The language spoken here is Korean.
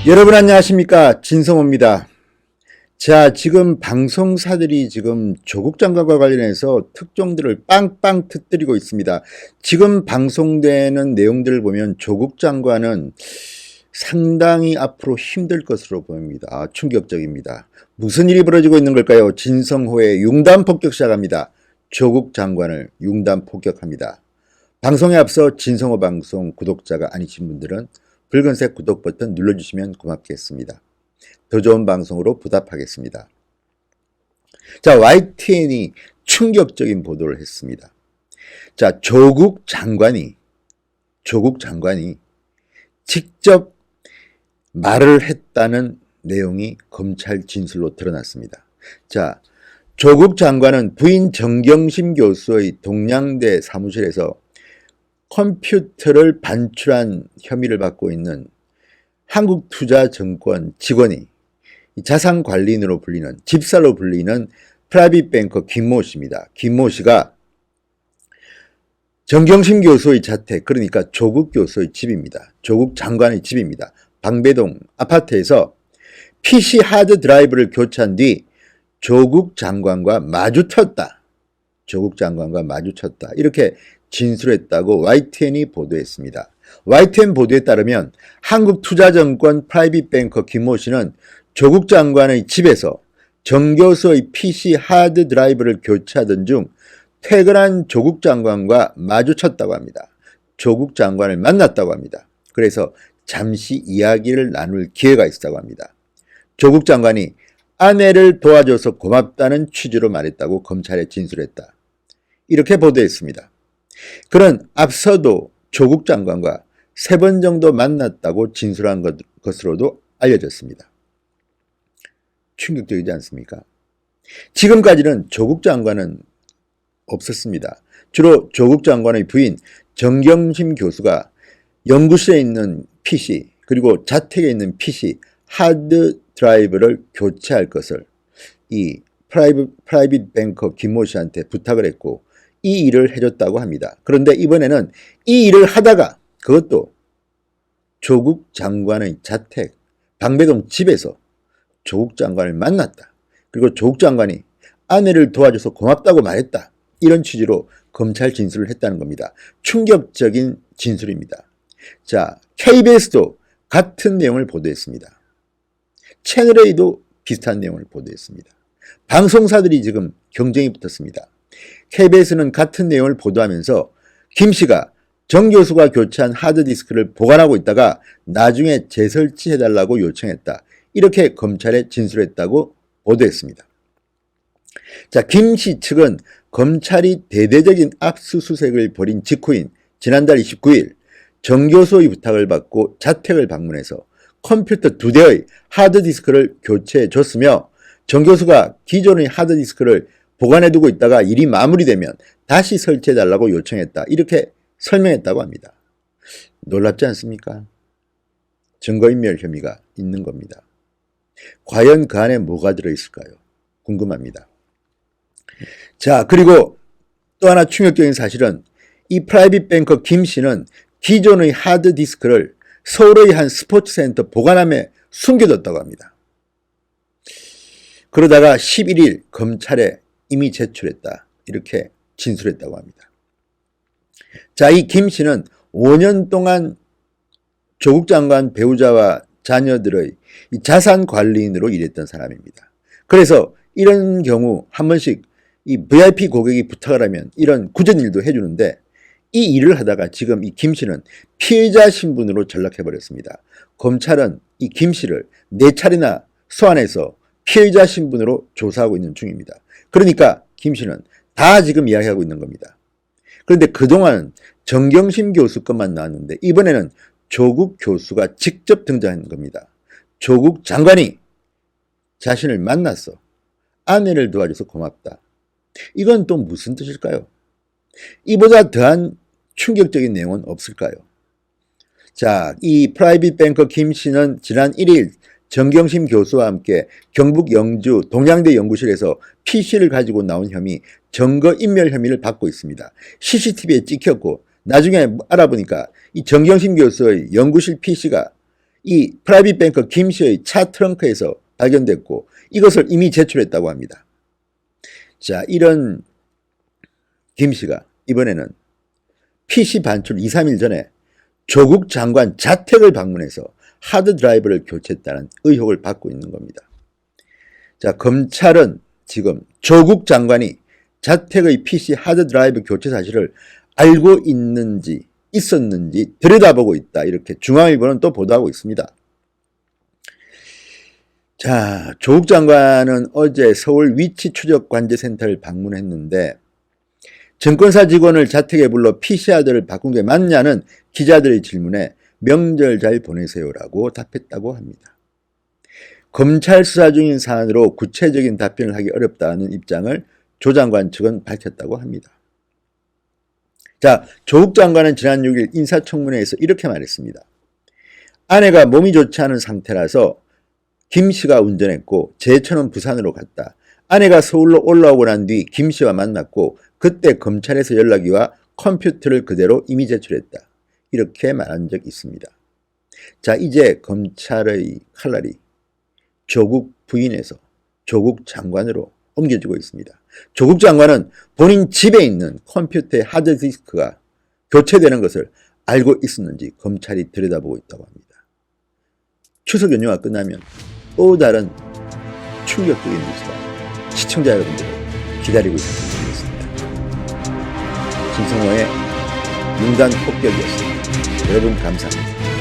여러분 안녕하십니까, 진성호입니다. 자, 지금 방송사들이 지금 조국 장관과 관련해서 특종들을 빵빵 터뜨리고 있습니다. 지금 방송되는 내용들을 보면 조국 장관은 상당히 앞으로 힘들 것으로 보입니다. 충격적입니다. 무슨 일이 벌어지고 있는 걸까요? 진성호의 융단 폭격 시작합니다. 조국 장관을 융단 폭격합니다. 방송에 앞서 진성호 방송 구독자가 아니신 분들은 붉은색 구독 버튼 눌러주시면 고맙겠습니다. 더 좋은 방송으로 보답하겠습니다. 자, YTN이 충격적인 보도를 했습니다. 자, 조국 장관이 직접 말을 했다는 내용이 검찰 진술로 드러났습니다. 자, 조국 장관은 부인 정경심 교수의 동양대 사무실에서 컴퓨터를 반출한 혐의를 받고 있는 한국투자증권 직원이 자산관리인으로 불리는, 집사로 불리는 프라이빗 뱅커 김모 씨입니다. 김모 씨가 정경심 교수의 자택, 그러니까 조국 교수의 집입니다. 조국 장관의 집입니다. 방배동 아파트에서 PC 하드 드라이브를 교체한 뒤 조국 장관과 마주쳤다. 이렇게 진술했다고 YTN이 보도했습니다. YTN 보도에 따르면 한국투자증권 프라이빗 뱅커 김모 씨는 조국 장관의 집에서 정 교수의 PC 하드 드라이브를 교체하던 중 퇴근한 조국 장관과 마주쳤다고 합니다. 조국 장관을 만났다고 합니다. 그래서 잠시 이야기를 나눌 기회가 있었다고 합니다. 조국 장관이 아내를 도와줘서 고맙다는 취지로 말했다고 검찰에 진술했다. 이렇게 보도했습니다. 그는 앞서도 조국 장관과 3번 정도 만났다고 진술한 것으로도 알려졌습니다. 충격적이지 않습니까? 지금까지는 조국 장관은 없었습니다. 주로 조국 장관의 부인 정경심 교수가 연구실에 있는 PC 그리고 자택에 있는 PC 하드 드라이브를 교체할 것을 이 프라이빗 뱅커 김모 씨한테 부탁을 했고 이 일을 해줬다고 합니다. 그런데 이번에는 이 일을 하다가 그것도 조국 장관의 자택 방배동 집에서 조국 장관을 만났다. 그리고 조국 장관이 아내를 도와줘서 고맙다고 말했다. 이런 취지로 검찰 진술을 했다는 겁니다. 충격적인 진술입니다. 자, KBS도 같은 내용을 보도했습니다. 채널A도 비슷한 내용을 보도했습니다. 방송사들이 지금 경쟁이 붙었습니다. KBS는 같은 내용을 보도하면서 김 씨가 정 교수가 교체한 하드디스크를 보관하고 있다가 나중에 재설치해달라고 요청했다. 이렇게 검찰에 진술했다고 보도했습니다. 자, 김 씨 측은 검찰이 대대적인 압수수색을 벌인 직후인 지난달 29일 정 교수의 부탁을 받고 자택을 방문해서 컴퓨터 2대의 하드디스크를 교체해 줬으며 정 교수가 기존의 하드디스크를 보관해두고 있다가 일이 마무리되면 다시 설치해달라고 요청했다. 이렇게 설명했다고 합니다. 놀랍지 않습니까? 증거인멸 혐의가 있는 겁니다. 과연 그 안에 뭐가 들어있을까요? 궁금합니다. 자, 그리고 또 하나 충격적인 사실은 이 프라이빗 뱅커 김 씨는 기존의 하드디스크를 서울의 한 스포츠센터 보관함에 숨겨뒀다고 합니다. 그러다가 11일 검찰에 이미 제출했다. 이렇게 진술했다고 합니다. 자, 이 김 씨는 5년 동안 조국 장관 배우자와 자녀들의 자산관리인으로 일했던 사람입니다. 그래서 이런 경우 한 번씩 이 VIP 고객이 부탁을 하면 이런 굳은 일도 해주는데 이 일을 하다가 지금 이 김 씨는 피해자 신분으로 전락해버렸습니다. 검찰은 이 김 씨를 4차례나 소환해서 피해자 신분으로 조사하고 있는 중입니다. 그러니까 김 씨는 다 지금 이야기하고 있는 겁니다. 그런데 그동안 정경심 교수 것만 나왔는데 이번에는 조국 교수가 직접 등장한 겁니다. 조국 장관이 자신을 만났어. 아내를 도와줘서 고맙다. 이건 또 무슨 뜻일까요? 이보다 더한 충격적인 내용은 없을까요? 자, 이 프라이빗 뱅커 김 씨는 지난 1일 정경심 교수와 함께 경북 영주 동양대 연구실에서 PC를 가지고 나온 혐의, 증거인멸 혐의를 받고 있습니다. CCTV에 찍혔고 나중에 알아보니까 이 정경심 교수의 연구실 PC가 이 프라이빗 뱅커 김 씨의 차 트렁크에서 발견됐고 이것을 이미 제출했다고 합니다. 자, 이런 김 씨가 이번에는 PC 반출 2, 3일 전에 조국 장관 자택을 방문해서 하드드라이브를 교체했다는 의혹을 받고 있는 겁니다. 자, 검찰은 지금 조국 장관이 자택의 PC 하드드라이브 교체 사실을 알고 있었는지 들여다보고 있다. 이렇게 중앙일보는 또 보도하고 있습니다. 자, 조국 장관은 어제 서울 위치추적관제센터를 방문했는데 증권사 직원을 자택에 불러 PC하드를 바꾼 게 맞냐는 기자들의 질문에 명절 잘 보내세요라고 답했다고 합니다. 검찰 수사 중인 사안으로 구체적인 답변을 하기 어렵다는 입장을 조 장관 측은 밝혔다고 합니다. 자, 조국 장관은 지난 6일 인사청문회에서 이렇게 말했습니다. 아내가 몸이 좋지 않은 상태라서 김 씨가 운전했고 제천은 부산으로 갔다. 아내가 서울로 올라오고 난 뒤 김 씨와 만났고 그때 검찰에서 연락이 와 컴퓨터를 그대로 이미 제출했다. 이렇게 말한 적이 있습니다. 자, 이제 검찰의 칼날이 조국 부인에서 조국 장관으로 옮겨지고 있습니다. 조국 장관은 본인 집에 있는 컴퓨터의 하드디스크가 교체되는 것을 알고 있었는지 검찰이 들여다보고 있다고 합니다. 추석 연휴가 끝나면 또 다른 충격적인 뉴스가 시청자 여러분들을 기다리고 있습니다. 진성호의 융단 폭격이었습니다. 여러분 감사합니다.